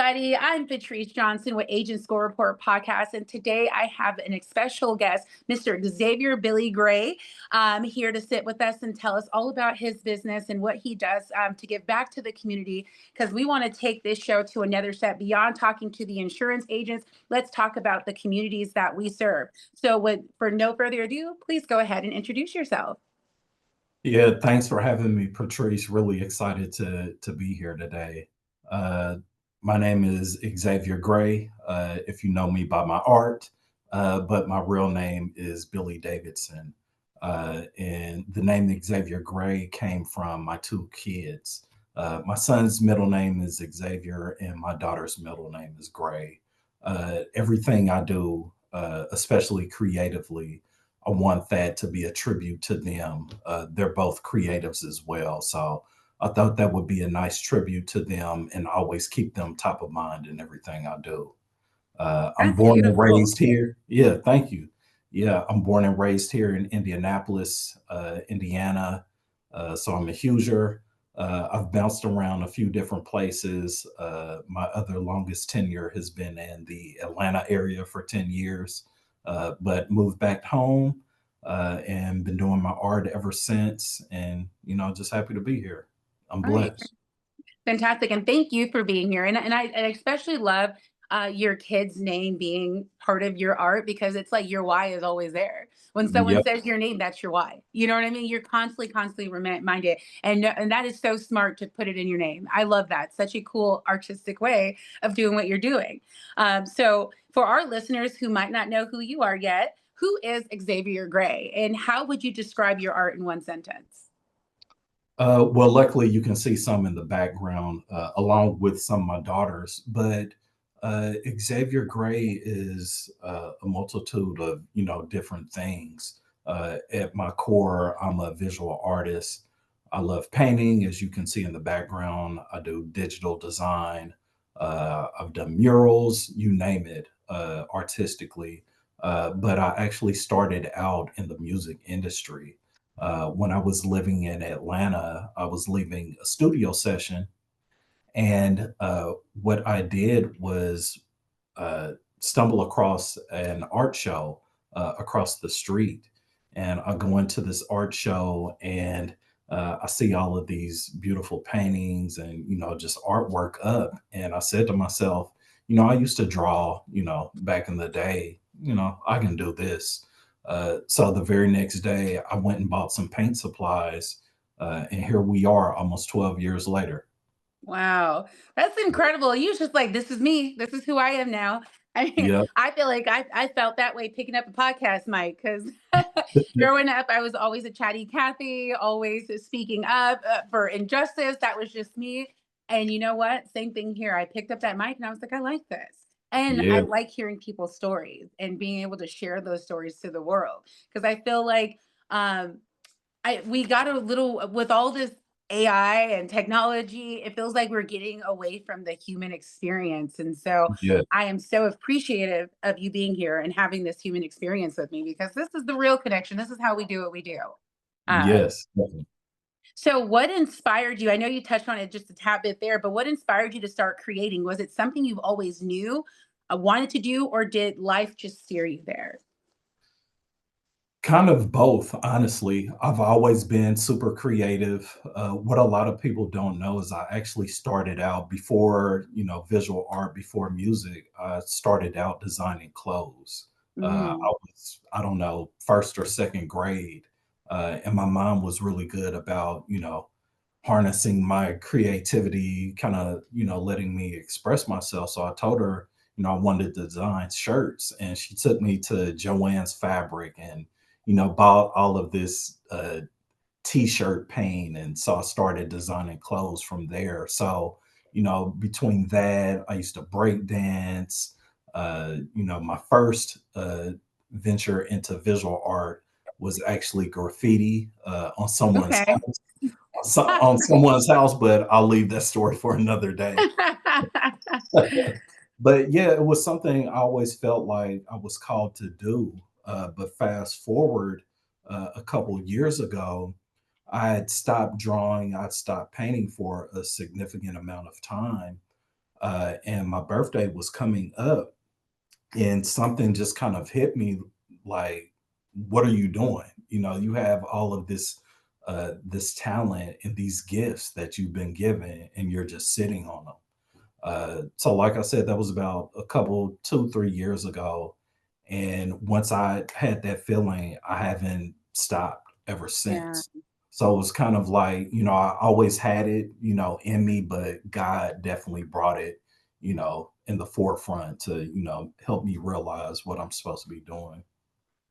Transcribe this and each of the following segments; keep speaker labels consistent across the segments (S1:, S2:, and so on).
S1: everybody. I'm Patrice Johnson with Agent Score Report Podcast. And today I have an special guest, Mr. Xavier Billy Gray, here to sit with us and tell us all about his business and what he does to give back to the community. Because we want to take this show to another step beyond talking to the insurance agents. Let's talk about the communities that we serve. So for no further ado, please go ahead and introduce yourself.
S2: Yeah, thanks for having me, Patrice. Really excited to be here today. Uh, my name is Xavier Gray, if you know me by my art, but my real name is Billy Davidson. And the name Xavier Gray came from my two kids. My son's middle name is Xavier, and my daughter's middle name is Gray. Everything I do, especially creatively, I want that to be a tribute to them. They're both creatives as well. So I thought that would be a nice tribute to them and always keep them top of mind in everything I do. I'm
S1: That's
S2: born and
S1: beautiful.
S2: raised here. Yeah, thank you. Yeah, I'm born and raised here in Indianapolis, Indiana. So I'm a Hoosier. I've bounced around a few different places. My other longest tenure has been in the Atlanta area for 10 years, but moved back home and been doing my art ever since. And, just happy to be here. I'm
S1: All right.
S2: blessed.
S1: Fantastic. And thank you for being here. And I especially love your kid's name being part of your art because it's like your why is always there. When someone
S2: Yep.
S1: says your name, that's your why. You know what I mean? You're constantly reminded. And that is so smart to put it in your name. I love that. Such a cool artistic way of doing what you're doing. So for our listeners who might not know who you are yet, who is Xavier Gray and how would you describe your art in one sentence?
S2: Well, luckily you can see some in the background, along with some of my daughters. But Xavier Gray is a multitude of different things. At my core, I'm a visual artist. I love painting, as you can see in the background. I do digital design. I've done murals, you name it, artistically. But I actually started out in the music industry. When I was living in Atlanta, I was leaving a studio session, and what I did was stumble across an art show across the street. And I go into this art show, and I see all of these beautiful paintings and just artwork up. And I said to myself, I used to draw, back in the day. I can do this. So the very next day, I went and bought some paint supplies, and here we are, almost 12 years later.
S1: Wow, that's incredible. You just like, this is me. This is who I am now. I mean,
S2: Yeah,
S1: I feel like I felt that way picking up a podcast mic because growing up, I was always a chatty Cathy, always speaking up for injustice. That was just me. And you know what? Same thing here. I picked up that mic and I was like, I like this. And I
S2: yeah,
S1: like hearing people's stories and being able to share those stories to the world because I feel like um, we got a little with all this AI and technology, it feels like we're getting away from the human experience. And so
S2: yeah.
S1: I am so appreciative of you being here and having this human experience with me because this is the real connection. This is how we do what we do. Uh,
S2: Yes, definitely.
S1: so what inspired you? I know you touched on it just a tad bit there, but what inspired you to start creating? Was it something you've always knew, wanted to do, or did life just steer you there?
S2: Kind of both, honestly. I've always been super creative. What a lot of people don't know is I actually started out before, visual art, before music. I started out designing clothes.
S1: Mm,
S2: I don't know, first or second grade. And my mom was really good about, harnessing my creativity, kind of, letting me express myself. So I told her, I wanted to design shirts, and she took me to Joann's Fabric and bought all of this t-shirt paint. And so I started designing clothes from there. So, between that, I used to break dance. My first venture into visual art was actually graffiti
S1: okay.
S2: on someone's house, but I'll leave that story for another day. But yeah, it was something I always felt like I was called to do. But fast forward a couple years ago, I had stopped drawing, I'd stopped painting for a significant amount of time. and my birthday was coming up, and something just kind of hit me like, what are you doing? You know, you have all of this talent and these gifts that you've been given, and you're just sitting on them. So like I said, that was about a couple 2 3 years ago, and once I had that feeling, I haven't stopped ever
S1: Yeah.
S2: since. So it was kind of like, I always had it, in me, but God definitely brought it, in the forefront to, help me realize what I'm supposed to be doing.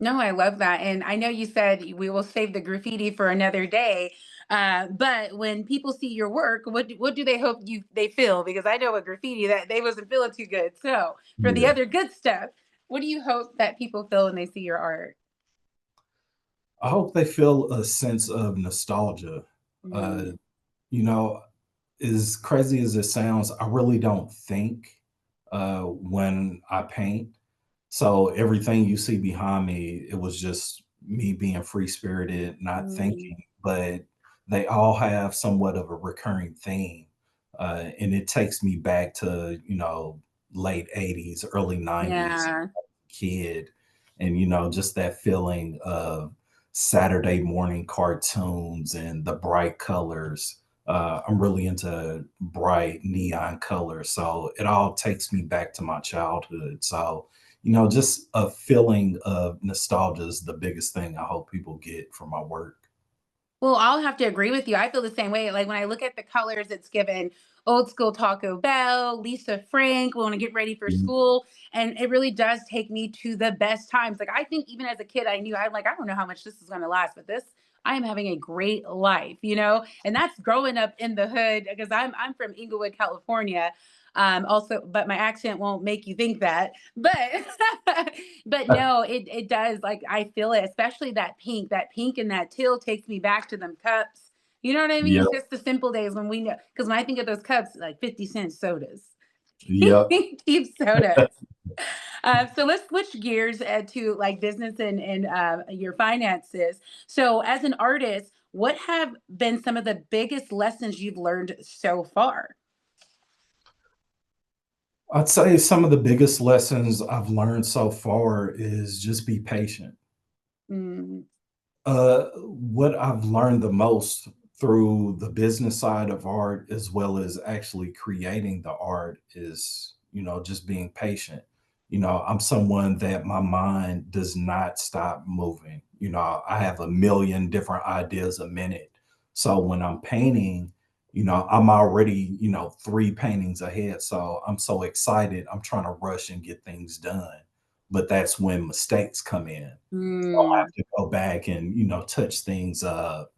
S1: No, I love that. And I know you said we will save the graffiti for another day. But when people see your work, what do they hope they feel? Because I know with graffiti that they wasn't feeling too good. So for the
S2: Yeah.
S1: other good stuff, what do you hope that people feel when they see your art?
S2: I hope they feel a sense of nostalgia. Uh,
S1: Mm,
S2: you know, as crazy as it sounds, I really don't think when I paint. So everything you see behind me, it was just me being free spirited, not
S1: mm,
S2: thinking, but they all have somewhat of a recurring theme. And it takes me back to, late 80s, early 90s
S1: yeah,
S2: kid. And, just that feeling of Saturday morning cartoons and the bright colors. I'm really into bright neon colors. So it all takes me back to my childhood. So, just a feeling of nostalgia is the biggest thing I hope people get from my work.
S1: well, I'll have to agree with you. I feel the same way. Like when I look at the colors, it's given old school Taco Bell, Lisa Frank, we want to get ready for
S2: Mhm.
S1: school. And it really does take me to the best times. Like I think even as a kid, I knew I'm like, I don't know how much this is going to last, but this, I am having a great life, and that's growing up in the hood because I'm from Inglewood, California. Also, but my accent won't make you think that. But but no, it does. Like I feel it, especially that pink and that teal takes me back to them cups. You know what I mean?
S2: Yep.
S1: Just the simple days when we know, because when I think of those cups, like 50-cent sodas,
S2: Yep.
S1: cheap sodas. So let's switch gears to like business and your finances. So as an artist, what have been some of the biggest lessons you've learned so far?
S2: I'd say some of the biggest lessons I've learned so far is just be patient.
S1: Mm,
S2: What I've learned the most through the business side of art, as well as actually creating the art, is, just being patient. I'm someone that my mind does not stop moving. I have a million different ideas a minute. So when I'm painting, I'm already, three paintings ahead. So I'm so excited. I'm trying to rush and get things done. But that's when mistakes come in. I'll
S1: mm,
S2: have to go back and, touch things up,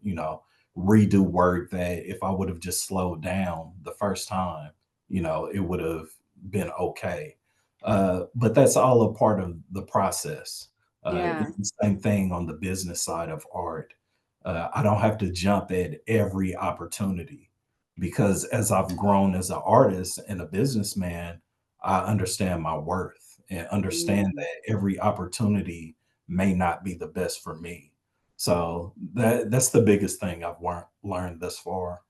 S2: redo work that if I would have just slowed down the first time, it would have been okay. But that's all a part of the process.
S1: yeah.
S2: It's the same thing on the business side of art. I don't have to jump at every opportunity because as I've grown as an artist and a businessman, I understand my worth and understand
S1: Mm.
S2: that every opportunity may not be the best for me. So that's the biggest thing I've learned thus far.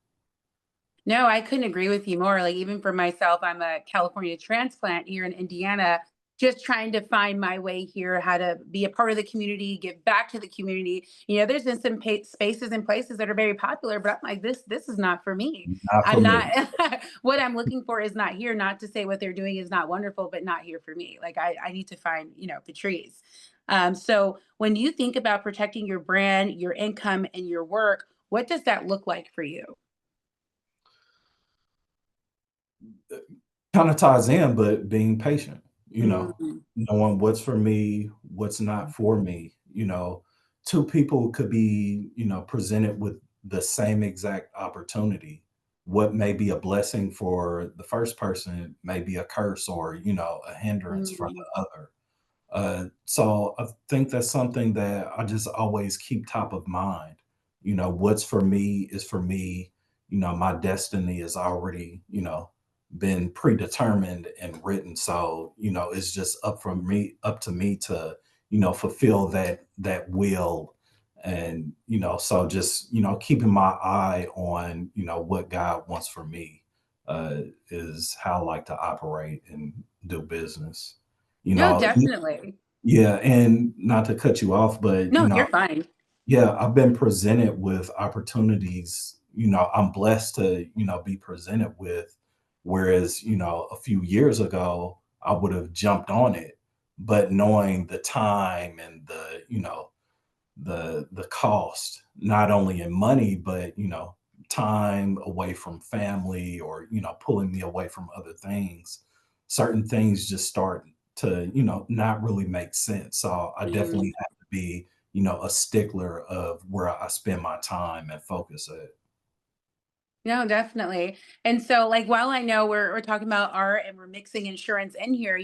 S1: No, I couldn't agree with you more. Like even for myself, I'm a California transplant here in Indiana, just trying to find my way here, how to be a part of the community, give back to the community. There's been some spaces and places that are very popular, but I'm like, this is not for me.
S2: Not for
S1: I'm
S2: me.
S1: not what I'm looking for is not here. Not to say what they're doing is not wonderful, but not here for me. Like I need to find, Patrice. So when you think about protecting your brand, your income, and your work, what does that look like for you?
S2: Kind of ties in, but being patient,
S1: Mm,
S2: knowing what's for me, what's not for me. Two people could be, presented with the same exact opportunity. What may be a blessing for the first person may be a curse or, a hindrance for
S1: mm.
S2: the other. So I think that's something that I just always keep top of mind. What's for me is for me. My destiny is already, been predetermined and written. So, it's just up to me to, fulfill that will. And, so just, keeping my eye on, what God wants for me. uh, is how I like to operate and do business. You
S1: No,
S2: know,
S1: definitely.
S2: yeah, and not to cut you off, but
S1: No, you're fine.
S2: yeah, I've been presented with opportunities, I'm blessed to, be presented with, whereas, a few years ago, I would have jumped on it, but knowing the time and the cost, not only in money, but, time away from family or, pulling me away from other things, certain things just start to, not really make sense. So I
S1: Mm.
S2: definitely have to be, a stickler of where I spend my time and focus at.
S1: No, definitely. And so, like, while I know we're talking about art and we're mixing insurance in here,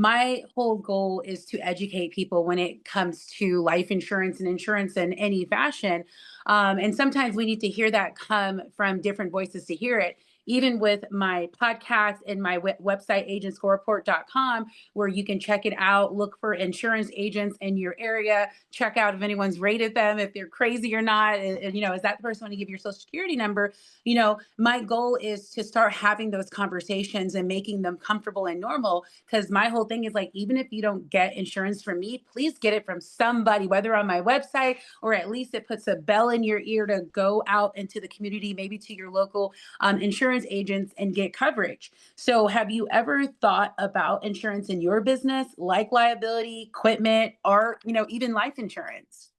S1: my whole goal is to educate people when it comes to life insurance and insurance in any fashion. And sometimes we need to hear that come from different voices to hear it. Even with my podcast and my website, agentscoreport.com, where you can check it out, look for insurance agents in your area, check out if anyone's rated them, if they're crazy or not. And, is that the person want to give your social security number? My goal is to start having those conversations and making them comfortable and normal. Because my whole thing is like, even if you don't get insurance from me, please get it from somebody, whether on my website or at least it puts a bell in your ear to go out into the community, maybe to your local insurance agents and get coverage. So, have you ever thought about insurance in your business, like liability, equipment, or, even life insurance?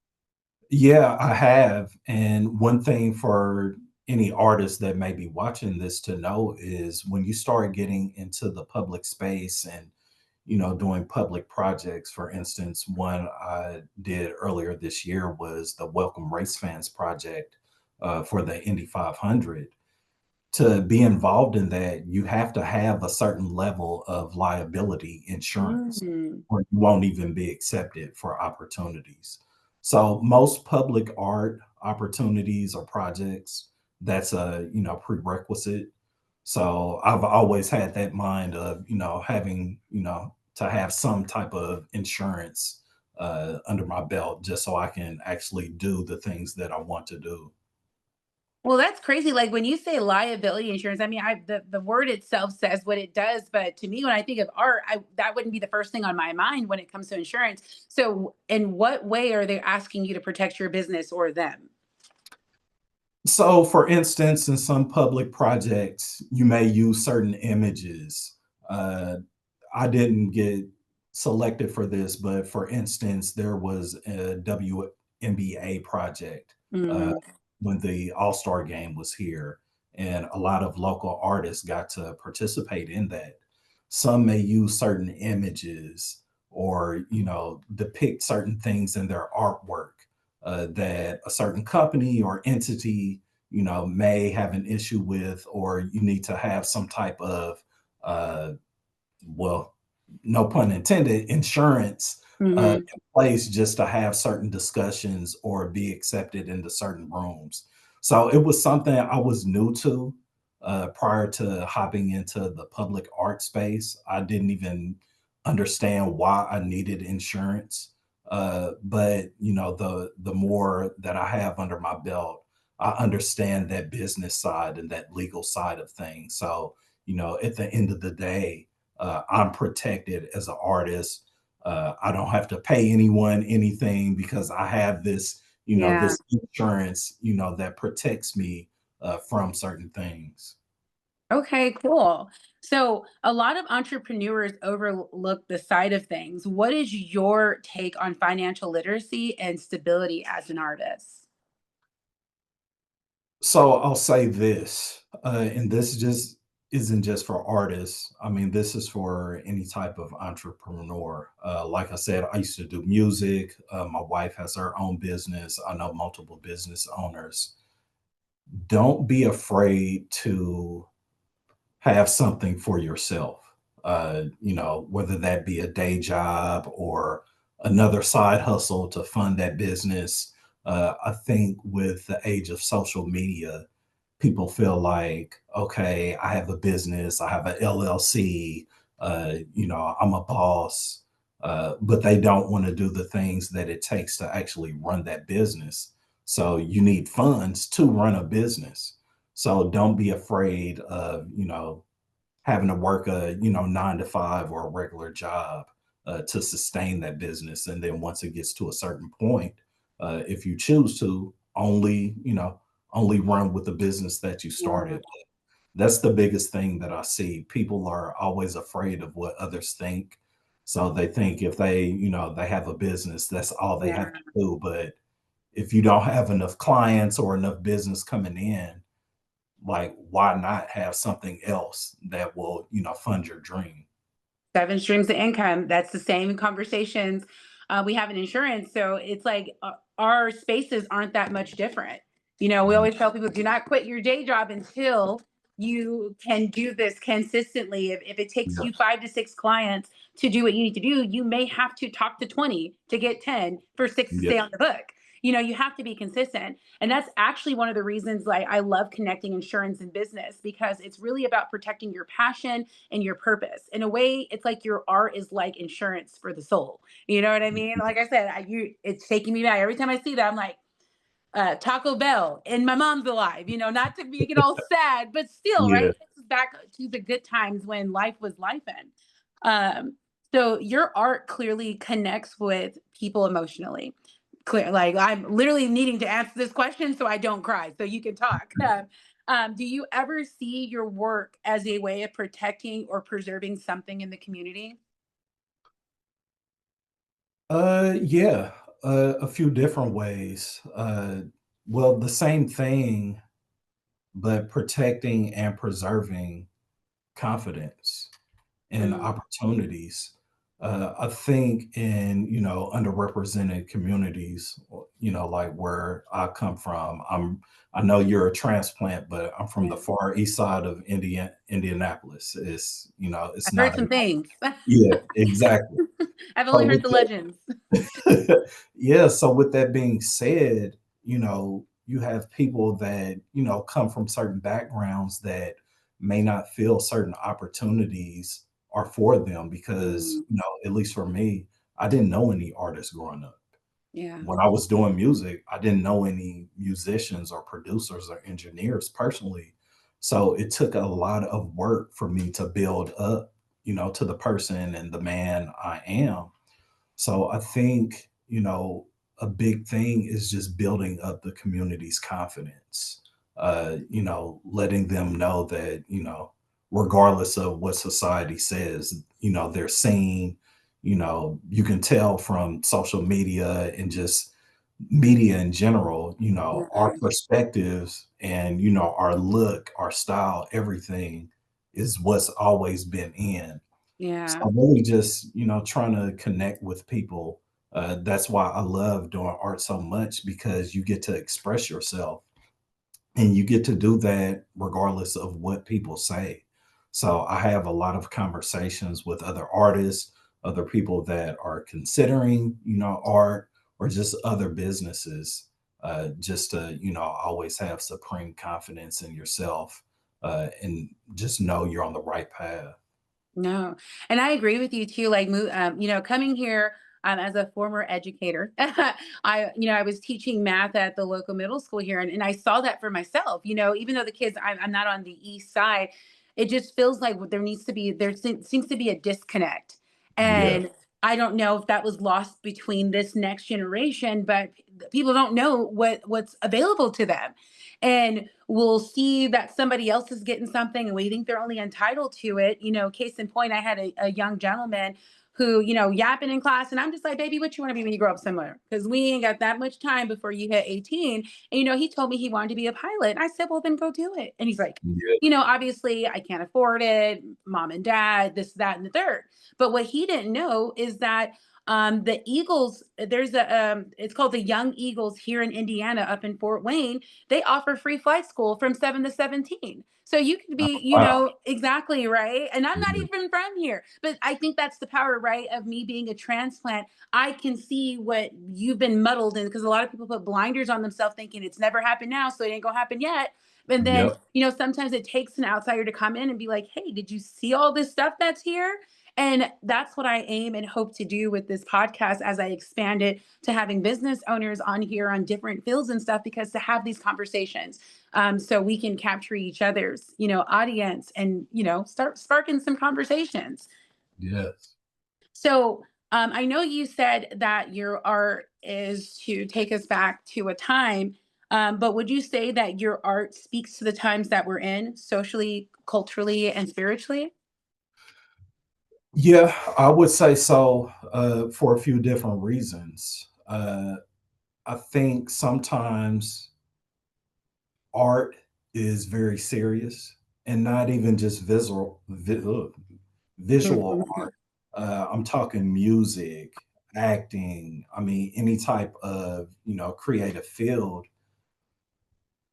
S2: Yeah, I have. And one thing for any artist that may be watching this to know is when you start getting into the public space and, doing public projects, for instance, one I did earlier this year was the Welcome Race Fans project for the Indy 500. To be involved in that, you have to have a certain level of liability insurance,
S1: Mm.
S2: or you won't even be accepted for opportunities. So most public art opportunities or projects, that's a prerequisite. So I've always had that mind of having to have some type of insurance under my belt just so I can actually do the things that I want to do.
S1: Well, that's crazy. Like when you say liability insurance, I mean, the word itself says what it does, but to me, when I think of art, that wouldn't be the first thing on my mind when it comes to insurance. So, in what way are they asking you to protect your business or them?
S2: So, for instance, in some public projects, you may use certain images. Uh, I didn't get selected for this, but for instance, there was a WNBA project uh,
S1: Mm,
S2: when the All Star game was here, and a lot of local artists got to participate in that. Some may use certain images or depict certain things in their artwork that a certain company or entity may have an issue with, or you need to have some type of uh, well, no pun intended, insurance
S1: hmm.
S2: in place just to have certain discussions or be accepted into certain rooms. So it was something I was new to prior to hopping into the public art space. I didn't even understand why I needed insurance. But the more that I have under my belt, I understand that business side and that legal side of things. So, at the end of the day, I'm protected as an artist. I don't have to pay anyone anything because I have this,
S1: Yeah.
S2: this insurance, that protects me from certain things.
S1: Okay, cool. So, a lot of entrepreneurs overlook the side of things. What is your take on financial literacy and stability as an artist?
S2: So I'll say this, and this just isn't just for artists. I mean, this is for any type of entrepreneur. Like I said, I used to do music. My wife has her own business. I know multiple business owners. Don't be afraid to have something for yourself. Whether that be a day job or another side hustle to fund that business. I think with the age of social media, people feel like, okay, I have a business, I have an LLC, I'm a boss, but they don't want to do the things that it takes to actually run that business. So you need funds to run a business. So don't be afraid of, having to work a, 9 to 5 or a regular job to sustain that business. And then once it gets to a certain point, if you choose to, only run with the business that you
S1: Yeah.
S2: started. That's the biggest thing that I see. People are always afraid of what others think. So they think if they have a business, that's all they have
S1: Yeah.
S2: to do. But if you don't have enough clients or enough business coming in, like why not have something else that will, fund your dream?
S1: Seven streams of income. That's the same conversations we have in insurance. So it's like our spaces aren't that much different. We
S2: Mhm.
S1: always tell people do not quit your day job until you can do this consistently. If it takes you
S2: Yes.
S1: 5 to 6 clients to do what you need to do, you may have to talk to 20 to get 10 for six to
S2: Yeah.
S1: stay on the book. You have to be consistent. And that's actually one of the reasons like I love connecting insurance and business because it's really about protecting your passion and your purpose. In a way, it's like your art is like insurance for the soul. You know what I mean? Like I said, it's taking me back every time I see that. I'm like Taco Bell, and my mom's alive. Not to make it all sad, but still, right?
S2: Yeah.
S1: It takes us back to the good times when life was life. So your art clearly connects with people emotionally. Clear, like I'm literally needing to answer this question so I don't cry, so you can talk. Do you ever see your work as a way of protecting or preserving something in the community?
S2: Yeah, a few different ways. Well, the same thing, but protecting and preserving confidence and
S1: Mm,
S2: opportunities. I think in, underrepresented communities, like where I come from, I know you're a transplant, but I'm from the
S1: yeah,
S2: far east side of Indianapolis. It's
S1: I've heard
S2: not a
S1: some things.
S2: yeah, exactly.
S1: I've only
S2: So
S1: heard
S2: with
S1: the legends.
S2: yeah, so with that being said, you have people that, come from certain backgrounds that may not feel certain opportunities are for them because,
S1: Mm,
S2: at least for me, I didn't know any artists growing up.
S1: yeah,
S2: When I was doing music, I didn't know any musicians or producers or engineers personally. So it took a lot of work for me to build up, to the person and the man I am. So I think, a big thing is just building up the community's confidence, letting them know that, regardless of what society says, they're seen, you can tell from social media and just media in general, our
S1: yeah,
S2: perspectives and, our look, our style, everything is what's always been in. So
S1: yeah.
S2: I'm really just, trying to connect with people. That's why I love doing art so much because you get to express yourself and you get to do that regardless of what people say. So I have a lot of conversations with other artists, other people that are considering, art or just other businesses, just to, always have supreme confidence in yourself and just know you're on the right path.
S1: No, and I agree with you too. Like, coming here as a former educator, I was teaching math at the local middle school here, and I saw that for myself. Even though the kids, I'm not on the east side, it just feels like there seems to be a disconnect,
S2: Yeah.
S1: and I don't know if that was lost between this next generation, but people don't know what's available to them, and we'll see that somebody else is getting something and we think they're only entitled to it. Case in point, I had a young gentleman who, yapping in class, and I'm just like, baby, what you want to be when you grow up somewhere? Because we ain't got that much time before you hit 18. And he told me he wanted to be a pilot. And I said, well, then go do it. And he's like,
S2: Yeah.
S1: obviously I can't afford it, mom and dad, this, that, and the third. But what he didn't know is that the Eagles, it's called the Young Eagles here in Indiana, up in Fort Wayne. They offer free flight school from 7 to 17. So you could
S2: Oh,
S1: be,
S2: wow.
S1: exactly right. And I'm not
S2: Yeah.
S1: even from here, but I think that's the power, right, of me being a transplant. I can see what you've been muddled in because a lot of people put blinders on themselves thinking it's never happened now, so it ain't gonna happen yet. And then,
S2: Yep.
S1: sometimes it takes an outsider to come in and be like, hey, did you see all this stuff that's here? And that's what I aim and hope to do with this podcast as I expand it to having business owners on here on different fields and stuff, because to have these conversations, so we can capture each other's, audience, and, start sparking some conversations.
S2: Yes.
S1: So I know you said that your art is to take us back to a time, but would you say that your art speaks to the times that we're in, socially, culturally, and spiritually?
S2: Yeah, I would say so, for a few different reasons. I think sometimes art is very serious, and not even just visual art. I'm talking music, acting. I mean, any type of creative field,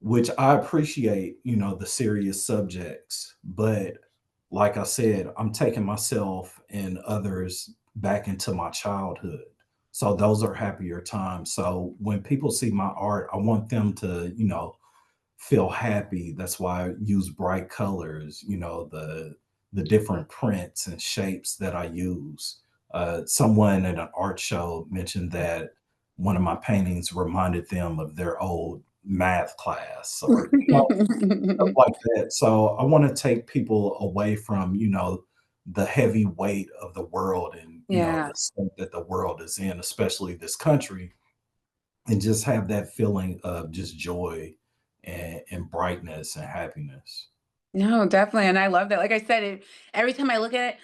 S2: which I appreciate. The serious subjects, but like I said, I'm taking myself and others back into my childhood. So those are happier times. So when people see my art, I want them to, feel happy. That's why I use bright colors, the different prints and shapes that I use. Someone at an art show mentioned that one of my paintings reminded them of their old math class, or stuff like that. So I want to take people away from, the heavy weight of the world, and,
S1: Yeah.
S2: the state that the world is in, especially this country, and just have that feeling of just joy and brightness and happiness.
S1: No, definitely. And I love that. Like I said, every time I look at it,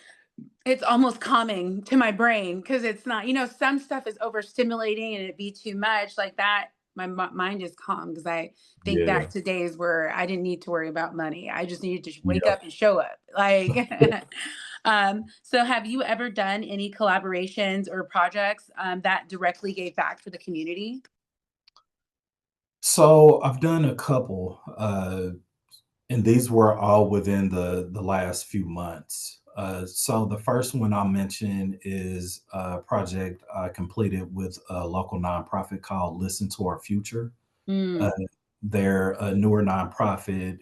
S1: it's almost calming to my brain, because it's not, some stuff is overstimulating and it'd be too much like that. My mind is calm because I think
S2: Yeah.
S1: back to days where I didn't need to worry about money. I just needed to wake
S2: Yeah.
S1: up and show up. Like, so have you ever done any collaborations or projects that directly gave back to the community?
S2: So I've done a couple, and these were all within the last few months. So the first one I'll mention is a project I completed with a local nonprofit called Listen to Our Future. Uh,
S1: Mm,
S2: they're a newer nonprofit,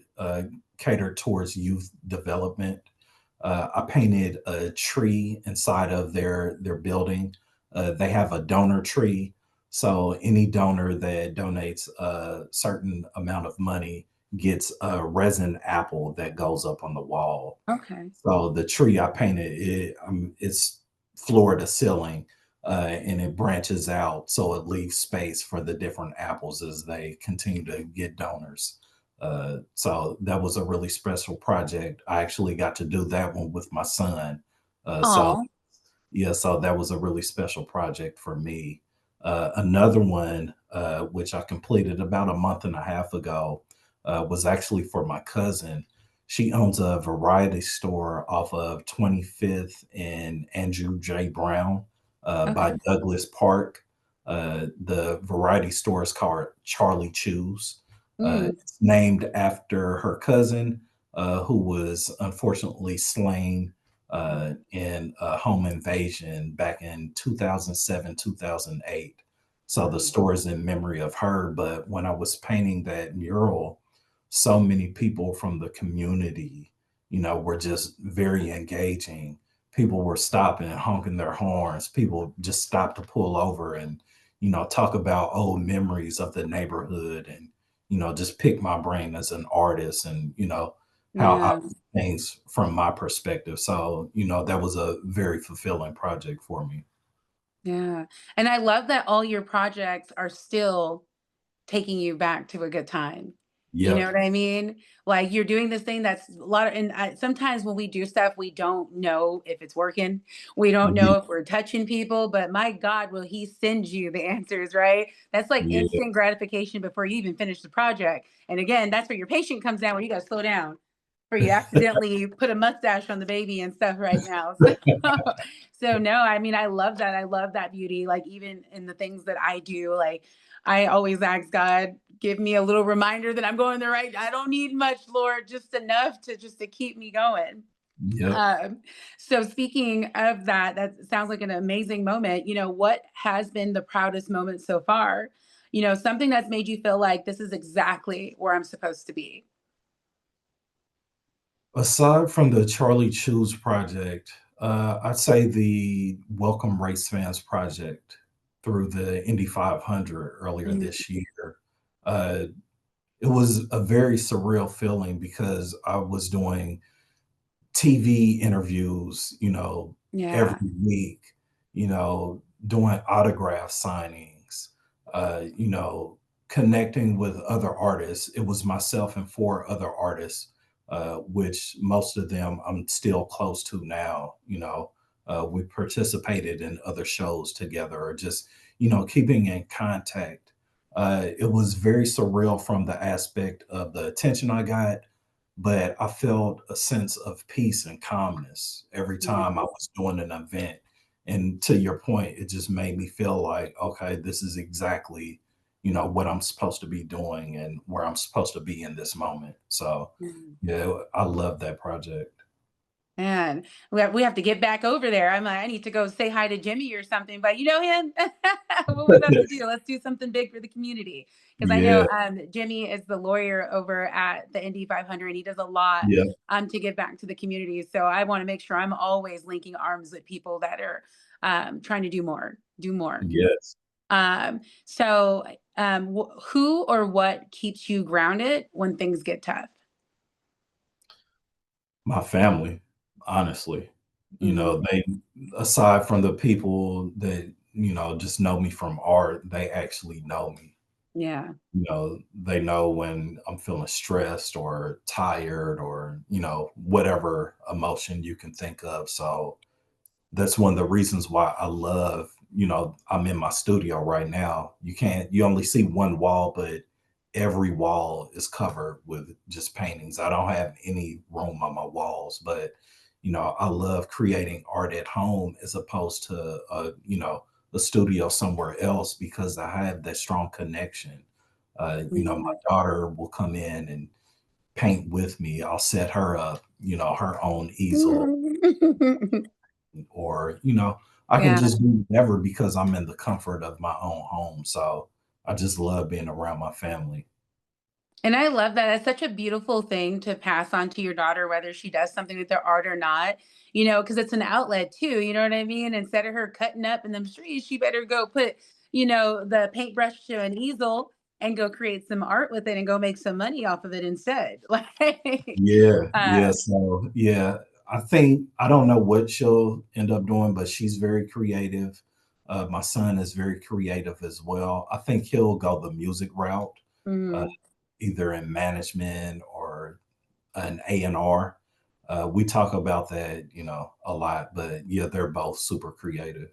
S2: catered towards youth development. I painted a tree inside of their building. They have a donor tree, so any donor that donates a certain amount of money gets a resin apple that goes up on the wall.
S1: okay.
S2: So the tree I painted, it's floor to ceiling, and it branches out, so it leaves space for the different apples as they continue to get donors. So that was a really special project. I actually got to do that one with my son. So
S1: Oh,
S2: yeah, so that was a really special project for me. Another one, which I completed about a month and a half ago, was actually for my cousin. She owns a variety store off of 25th and Andrew J. Brown, by
S1: okay.
S2: Douglas Park. The variety store is called Charlie Choose.
S1: Mm,
S2: It's named after her cousin, who was unfortunately slain in a home invasion back in 2007, 2008. So the
S1: wow.
S2: store is in memory of her. But when I was painting that mural, so many people from the community, were just very engaging. People were stopping and honking their horns. People just stopped to pull over and, talk about old memories of the neighborhood, and, just pick my brain as an artist, and, how I
S1: Yeah.
S2: things from my perspective. So, that was a very fulfilling project for me.
S1: Yeah. And I love that all your projects are still taking you back to a good time. You know
S2: Yep.
S1: what I mean? Like, you're doing this thing that's a lot of, and sometimes when we do stuff, we don't know if it's working. We don't
S2: Yeah.
S1: know if we're touching people, but my God, will he send you the answers, right? That's like
S2: Yeah.
S1: instant gratification before you even finish the project. And again, that's where your patient comes down, where you got to slow down, or you accidentally put a mustache on the baby and stuff right now. So, so no, I mean, I love that. I love that beauty. Like, even in the things that I do, like, I always ask God, give me a little reminder that I'm going the right. I don't need much, Lord, just enough to just to keep me going.
S2: Yep.
S1: Um, so speaking of that, that sounds like an amazing moment. What has been the proudest moment so far? Something that's made you feel like this is exactly where I'm supposed to be.
S2: Aside from the Charlie Choose project, I'd say the Welcome Race Fans Project through the Indy 500 earlier
S1: Mhm.
S2: this year. Uh, it was a very surreal feeling because I was doing TV interviews, every
S1: Yeah.
S2: week, doing autograph signings, connecting with other artists. It was myself and four other artists, which most of them I'm still close to now. We participated in other shows together or just, keeping in contact. It was very surreal from the aspect of the attention I got, but I felt a sense of peace and calmness every time I
S1: Mhm.
S2: was doing an event. And to your point, it just made me feel like, okay, this is exactly, what I'm supposed to be doing and where I'm supposed to be in this moment. So,
S1: Mhm.
S2: yeah, I love that project.
S1: Man, we have to get back over there. I'm like, I need to go say hi to Jimmy or something. But you know him, what we have to do? Let's do something big for the community. Because I
S2: Yeah,
S1: know Jimmy is the lawyer over at the Indy 500. He does a lot
S2: yeah,
S1: to give back to the community. So I want to make sure I'm always linking arms with people that are trying to do more, do more.
S2: yes.
S1: Who or what keeps you grounded when things get tough?
S2: My family, honestly,
S1: Mhm.
S2: they, aside from the people that, just know me from art, they actually know me.
S1: Yeah.
S2: They know when I'm feeling stressed or tired or, whatever emotion you can think of. So that's one of the reasons why I love, I'm in my studio right now. You only see one wall, but every wall is covered with just paintings. I don't have any room on my walls, but, I love creating art at home as opposed to, a studio somewhere else because I have that strong connection. My
S1: Mhm.
S2: daughter will come in and paint with me. I'll set her up, her own easel or I can
S1: Yeah,
S2: just do whatever because I'm in the comfort of my own home. So I just love being around my family.
S1: and I love that. It's such a beautiful thing to pass on to your daughter, whether she does something with their art or not, because it's an outlet too, you know what I mean? Instead of her cutting up in them streets, she better go put, the paintbrush to an easel and go create some art with it and go make some money off of it instead. Like,
S2: Yeah,
S1: uh,
S2: yeah. So yeah, I don't know what she'll end up doing, but she's very creative. My son is very creative as well. I think he'll go the music route, uh,
S1: mhm.
S2: either in management or an A&R. We talk about that, a lot, but yeah, they're both super creative.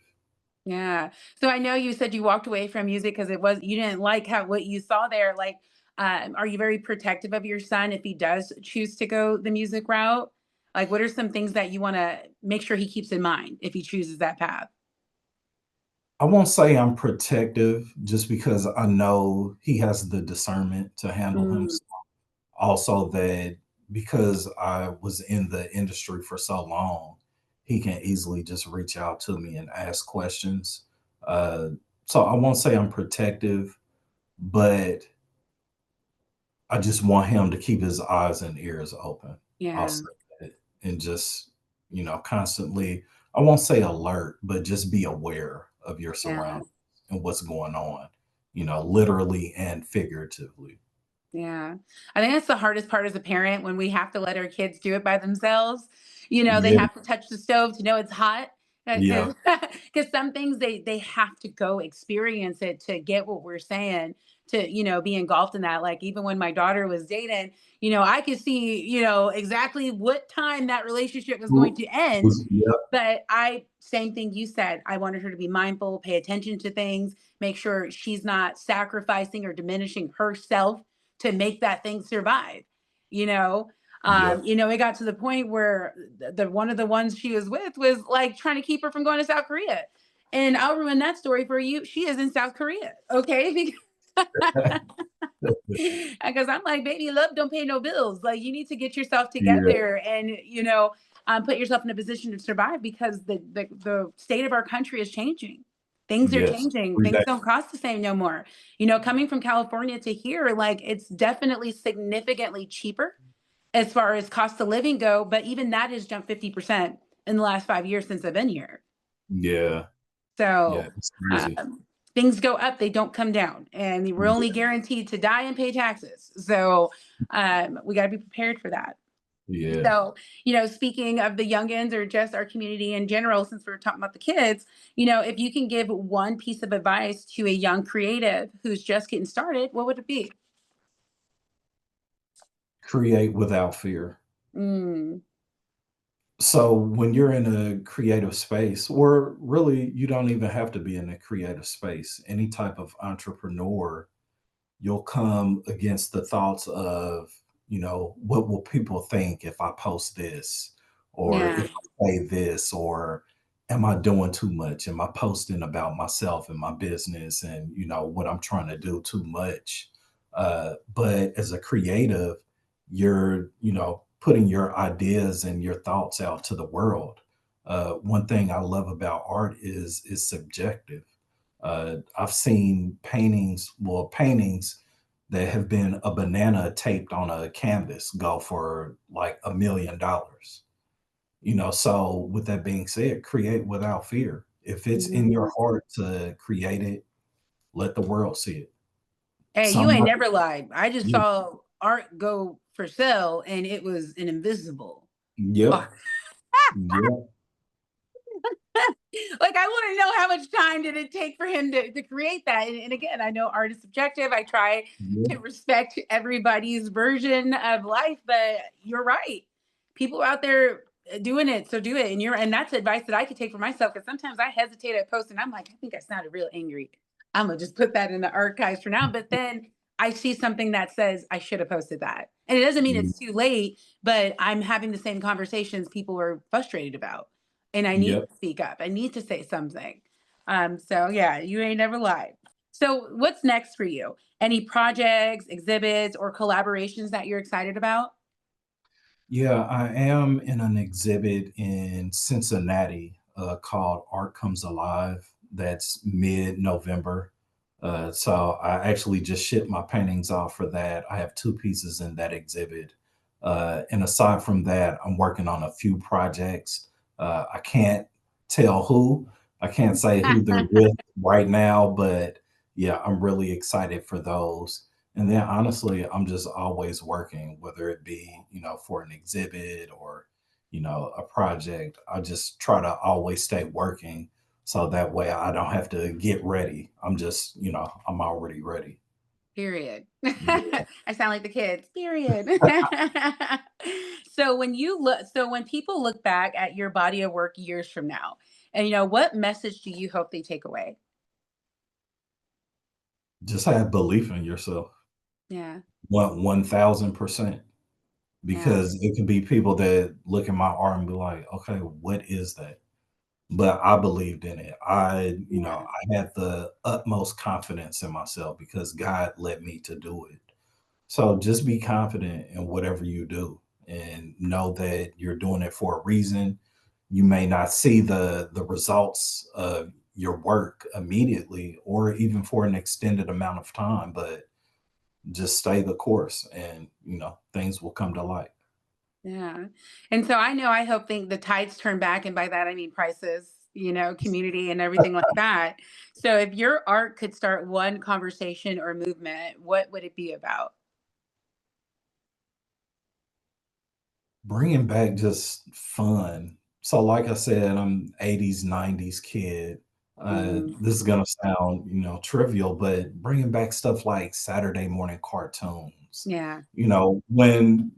S1: Yeah. So I know you said you walked away from music because you didn't like how what you saw there. Like, are you very protective of your son if he does choose to go the music route? Like, what are some things that you want to make sure he keeps in mind if he chooses that path?
S2: I won't say I'm protective just because I know he has the discernment to handle
S1: Mm,
S2: himself. Also, that because I was in the industry for so long, he can easily just reach out to me and ask questions. Uh, so I won't say I'm protective, but I just want him to keep his eyes and ears open. I'll
S1: yeah.
S2: say that. And just, constantly, I won't say alert, but just be aware of your
S1: Yeah.
S2: surroundings and what's going on, literally and figuratively.
S1: Yeah. I think that's the hardest part as a parent when we have to let our kids do it by themselves. They
S2: Yeah.
S1: have to touch the stove to know it's hot.
S2: Yeah.
S1: Because some things they have to go experience it to get what we're saying, to be engulfed in that. Like even when my daughter was dating, I could see exactly what time that relationship was going
S2: Who
S1: to end.
S2: was yeah.
S1: But same thing you said, I wanted her to be mindful, pay attention to things, make sure she's not sacrificing or diminishing herself to make that thing survive. You know,
S2: Yeah.
S1: it got to the point where the one of the ones she was with was like trying to keep her from going to South Korea. And I'll ruin that story for you. She is in South Korea, okay? Because I'm like, baby, love don't pay no bills. Like, you need to get yourself
S2: Yeah.
S1: together and put yourself in a position to survive because the state of our country is changing. Things are
S2: Yes.
S1: changing.
S2: Every
S1: Things
S2: day.
S1: don't cost the same no more. Coming from California to here, like it's definitely significantly cheaper as far as cost of living go, but even that has jumped 50%. in the last 5 years since I've been here.
S2: Yeah. Yeah.
S1: So
S2: It's crazy.
S1: things go up, they don't come down, and we're only guaranteed to die and pay taxes. So we got to be prepared for that.
S2: Yeah.
S1: So, speaking of the youngins or just our community in general, since we are talking about the kids, if you can give one piece of advice to a young creative who's just getting started, what would it be?
S2: Create without fear.
S1: Mm,
S2: So when you're in a creative space, or really you don't even have to be in a creative space, any type of entrepreneur, you'll come against the thoughts of, what will people think if I post this, or
S1: yeah,
S2: if I say this, or am I doing too much? Am I posting about myself and my business and, what I'm trying to do too much? But as a creative, you're, putting your ideas and your thoughts out to the world. One thing I love about art is subjective. I've seen paintings that have been a banana taped on a canvas go for like $1 million. So with that being said, create without fear. If it's in your
S1: mhm.
S2: heart to create it, let the world see it.
S1: Hey, you
S2: Some
S1: ain't
S2: might,
S1: never lied. I just
S2: yeah,
S1: saw art go for sale, and it was an invisible
S2: yep,
S1: art.
S2: yep,
S1: Like, I want to know how much time did it take for him to create that. And again, I know art is subjective. I try to
S2: yep,
S1: respect everybody's version of life, but you're right. People out there doing it, so do it. And that's advice that I could take for myself, because sometimes I hesitate at posting. I'm like, I think I sounded real angry. I'm gonna just put that in the archives for now. But then I see something that says I should have posted that. And it doesn't mean
S2: mm,
S1: it's too late, but I'm having the same conversations people are frustrated about, and I need
S2: yep.
S1: to speak up. I need to say something. So yeah, you ain't never lied. So what's next for you? Any projects, exhibits, or collaborations that you're excited about?
S2: Yeah, I am in an exhibit in Cincinnati called Art Comes Alive. That's mid-November. So I actually just shipped my paintings off for that. I have two pieces in that exhibit. And aside from that, I'm working on a few projects. I can't tell who, I can't say who they're with right now, but yeah, I'm really excited for those. And then honestly, I'm just always working, whether it be, for an exhibit or, a project. I just try to always stay working so that way I don't have to get ready. I'm just, I'm already ready.
S1: Period.
S2: Yeah.
S1: I sound like the kids. Period. So when people look back at your body of work years from now, and what message do you hope they take away?
S2: Just have belief in yourself.
S1: Yeah.
S2: 1000%.
S1: Yeah.
S2: Because it can be people that look at my art and be like, okay, what is that? But I believed in it.
S1: Yeah.
S2: I had the utmost confidence in myself because God led me to do it. So just be confident in whatever you do and know that you're doing it for a reason. You may not see the results of your work immediately or even for an extended amount of time, but just stay the course and things will come to light.
S1: Yeah. And so I hope the tides turn back. And by that, I mean prices, community and everything like that. So if your art could start one conversation or movement, what would it be about?
S2: Bringing back just fun. So, like I said, I'm 80s, 90s kid.
S1: Mm,
S2: This is gonna sound, trivial, but bringing back stuff like Saturday morning cartoons.
S1: yeah.
S2: When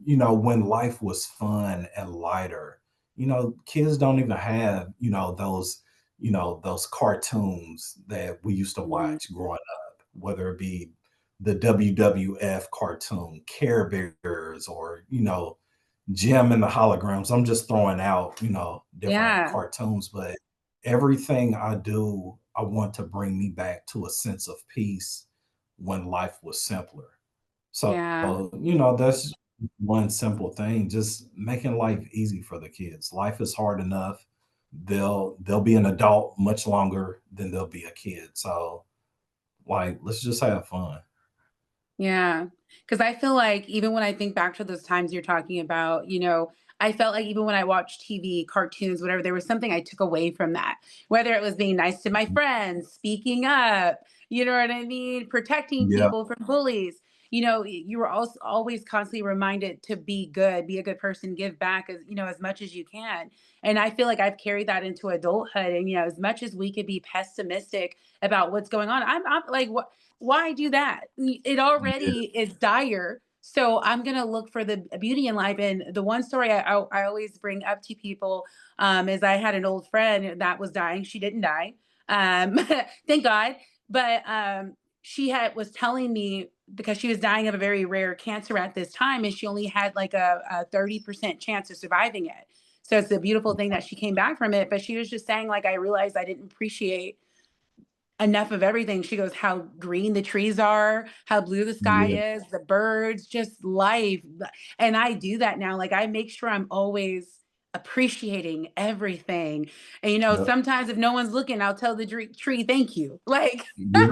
S2: life was fun and lighter. Kids don't even have, those cartoons that we used to
S1: Mm,
S2: watch growing up, whether it be the WWF cartoon, Care Bears, or Jim and the Holograms. I'm just throwing out, different
S1: yeah.
S2: cartoons, but everything I do, I want to bring me back to a sense of peace when life was simpler. So,
S1: Yeah.
S2: that's one simple thing, just making life easy for the kids. Life is hard enough. They'll be an adult much longer than they'll be a kid. So, like, let's just have fun.
S1: Yeah. Because I feel like even when I think back to those times you're talking about, I felt like even when I watched TV, cartoons, whatever, there was something I took away from that. Whether it was being nice to my friends, speaking up, you know what I mean, protecting
S2: Yeah,
S1: people from bullies. You were also always constantly reminded to be good, be a good person, give back as much as you can. And I feel like I've carried that into adulthood. And as much as we could be pessimistic about what's going on, I'm like, what? Why do that? It
S2: yeah,
S1: already is dire. So I'm gonna look for the beauty in life. And the one story I always bring up to people is I had an old friend that was dying. She didn't die, thank God. But she was telling me because she was dying of a very rare cancer at this time, and she only had like a 30% chance of surviving it. So it's a beautiful thing that she came back from it. But she was just saying, like, I realized I didn't appreciate enough of everything. She goes, how green the trees are, how blue the sky
S2: yeah,
S1: is, the birds, just life. And I do that now. Like, I make sure I'm always appreciating everything. And
S2: yeah,
S1: sometimes if no one's looking, I'll tell the tree thank you. Like,
S2: yeah,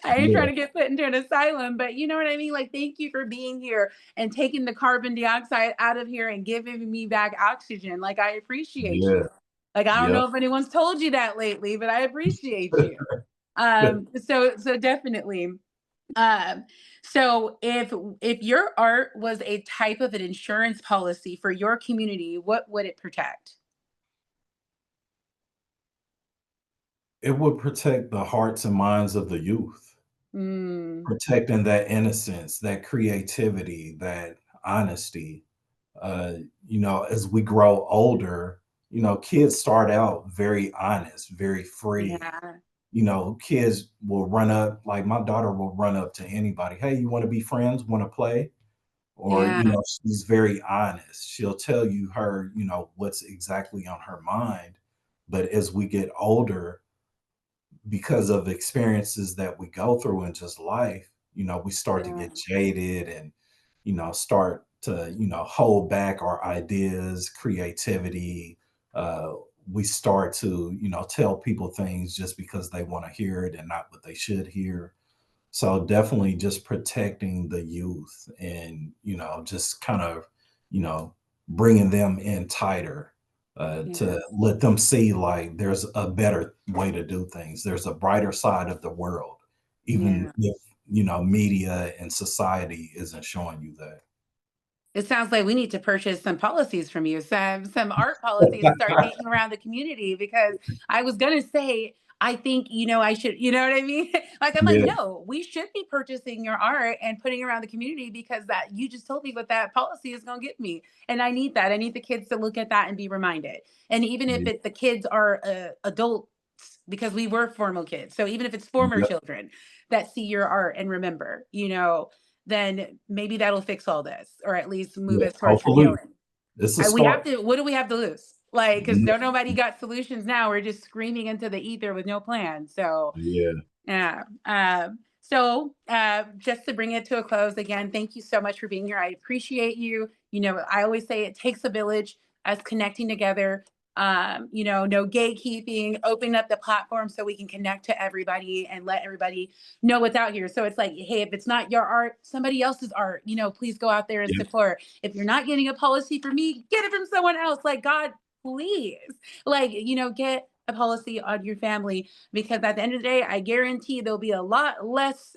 S1: I ain't trying
S2: yeah,
S1: to get put into an asylum, but you know what I mean? Like, thank you for being here and taking the carbon dioxide out of here and giving me back oxygen. Like, I appreciate
S2: yeah,
S1: you. Like, I don't
S2: yeah.
S1: know if anyone's told you that lately, but I appreciate you. So definitely. Um, so if your art was a type of an insurance policy for your community, what would it protect?
S2: It would protect the hearts and minds of the youth,
S1: Mm,
S2: protecting that innocence, that creativity, that honesty. Uh, as we grow older, kids start out very honest, very free.
S1: yeah,
S2: Kids will run up, like my daughter will run up to anybody. Hey, you want to be friends? Want to play? Or,
S1: yeah,
S2: she's very honest. She'll tell you what's exactly on her mind. But as we get older, because of experiences that we go through in just life, we start to
S1: yeah,
S2: get jaded and, start to, hold back our ideas, creativity. Uh, we start to, tell people things just because they want to hear it and not what they should hear. So definitely just protecting the youth and, just kind of, you know, bringing them in tighter
S1: yeah,
S2: to let them see like there's a better way to do things. There's a brighter side of the world, even
S1: yeah.
S2: if, media and society isn't showing you that.
S1: It sounds like we need to purchase some policies from you, some art policies and start taking around the community because I was gonna say, I think, I should, you know what I mean? Like, I'm like,
S2: Yeah,
S1: no, we should be purchasing your art and putting around the community because that you just told me what that policy is gonna get me. And I need that. I need the kids to look at that and be reminded. And even if
S2: yeah,
S1: the kids are adults, because we were formal kids. So even if it's former
S2: yeah,
S1: children that see your art and remember, then maybe that'll fix all this or at least move
S2: yeah.
S1: us towards some
S2: Hopefully,
S1: healing.
S2: it's a
S1: We have
S2: start.
S1: to, what do we have to lose? Like, because
S2: Mm,
S1: don't nobody got solutions now. We're just screaming into the ether with no plan. So,
S2: yeah,
S1: yeah. Just to bring it to a close again, thank you so much for being here. I appreciate you. I always say it takes a village, us connecting together. No gatekeeping, opening up the platform so we can connect to everybody and let everybody know what's out here. So it's like, hey, if it's not your art, somebody else's art, please go out there and
S2: yeah,
S1: support. If you're not getting a policy from me, get it from someone else. Like, God, please, like, get a policy on your family because at the end of the day, I guarantee there'll be a lot less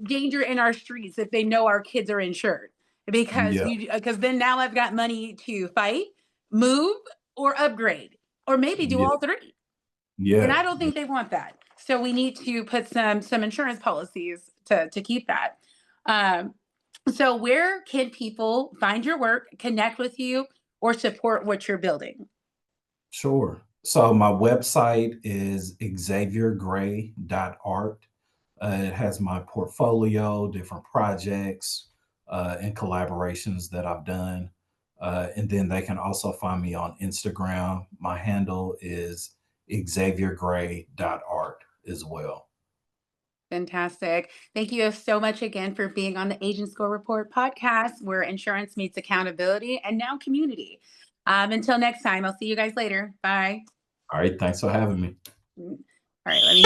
S1: danger in our streets if they know our kids are insured.
S2: yeah,
S1: Because then now I've got money to fight, move, or upgrade, or maybe do
S2: yeah,
S1: all three. And
S2: yeah.
S1: I don't think they want that. So we need to put some insurance policies to keep that. Um, so where can people find your work, connect with you, or support what you're building?
S2: Sure. So my website is xaviergray.art. It has my portfolio, different projects, and collaborations that I've done. And then they can also find me on Instagram. My handle is xaviergray.art as well.
S1: Fantastic. Thank you so much again for being on the Agent Score Report podcast, where insurance meets accountability and now community. Until next time, I'll see you guys later. Bye.
S2: All right. Thanks for having me.
S1: All right, let me.